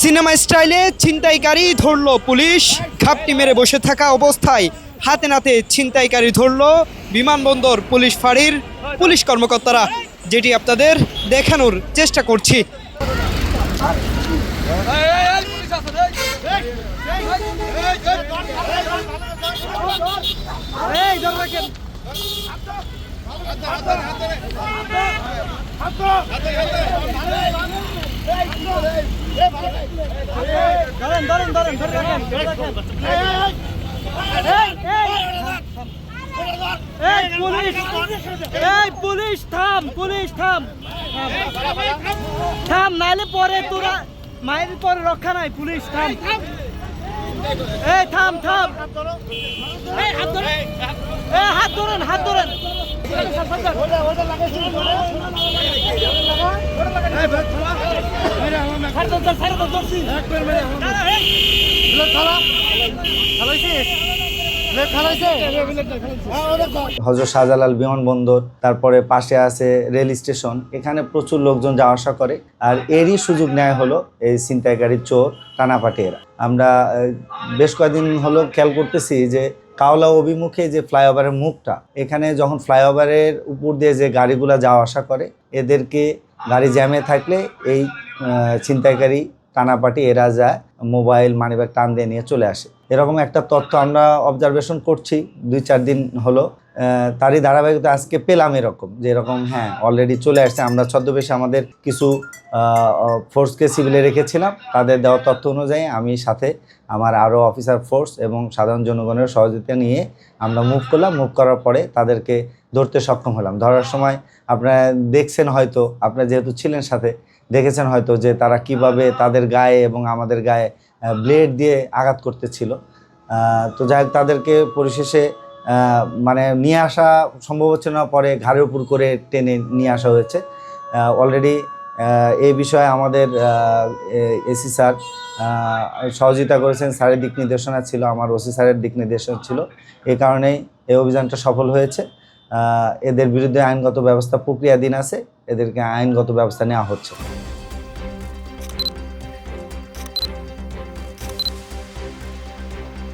Cinema স্টাইলে ছিনতাইকারী ধরল পুলিশ। ঘাপটি মেরে বসে থাকা অবস্থায় হাতে নাতে ছিনতাইকারী ধরল বিমানবন্দর পুলিশ ফাঁড়ির পুলিশ কর্মকর্তারা, যেটি আপনাদের দেখানোর চেষ্টা করছি। পুলিশ থাম, পুলিশ থাম, থাম, নাইলে পরে তোরা মায়ের পরে রক্ষা নাই। পুলিশ থাম, এই থাম থাম, হাত ধরেন, হাত ধরেন। হযরত শাহজালাল বিমানবন্দর, তারপরে পাশে আছে রেল স্টেশন, এখানে প্রচুর লোকজন যাওয়া আসা করে। আর এরই সুযোগ নেয় হলো এই ছিনতাইকারী চোর টানাপাটিয়েরা। আমরা বেশ কয়েকদিন হলো খেয়াল করতেছি যে কাওলা অভিমুখে যে ফ্লাইওভারের মুখটা, এখানে যখন ফ্লাইওভারের উপর দিয়ে যে গাড়িগুলো যাওয়া আসা করে, এদেরকে গাড়ি জ্যামে থাকলে এই ছিনতাইকারী টানাপাটি এরা যায় মোবাইল মানিব্যাগ টান দিয়ে নিয়ে চলে আসে। এরকম একটা তথ্য আমরা অবজারভেশন করছি 2-4 দিন হলো। তারই ধারাবাহিকতা আজকে পেলাম এরকম যে এরকম হ্যাঁ অলরেডি চলে আসছে। আমরা ছদ্মবেশে আমাদের কিছু ফোর্সকে সিভিলে রেখেছিলাম, তাদের দেওয়া তথ্য অনুযায়ী আমি সাথে আমার আরও অফিসার ফোর্স এবং সাধারণ জনগণের সহযোগিতা নিয়ে আমরা মুভ করলাম। মুভ করার পরে তাদেরকে ধরতে সক্ষম হলাম। ধরার সময় আপনারা দেখছেন হয়তো, আপনারা যেহেতু ছিলেন সাথে, দেখেছেন হয়তো যে তারা কিভাবে তাদের গায়ে এবং আমাদের গায়ে ব্লেড দিয়ে আঘাত করতেছিল। তো যাই হোক, তাদেরকে পরিশেষে মানে নিয়ে আসা সম্ভব হচ্ছে না, পরে ঘাড়ের উপর করে টেনে নিয়ে আসা হয়েছে। অলরেডি এই বিষয়ে আমাদের এসি স্যার সহযোগিতা করেছেন, স্যারের দিক নির্দেশনা ছিল, আমার ওসি স্যারের দিক নির্দেশনা ছিল। এই কারণেই এই অভিযানটা সফল হয়েছে। এদের বিরুদ্ধে আইনগত ব্যবস্থা প্রক্রিয়াধীন আছে, এদেরকে আইনগত ব্যবস্থা নেওয়া হচ্ছে।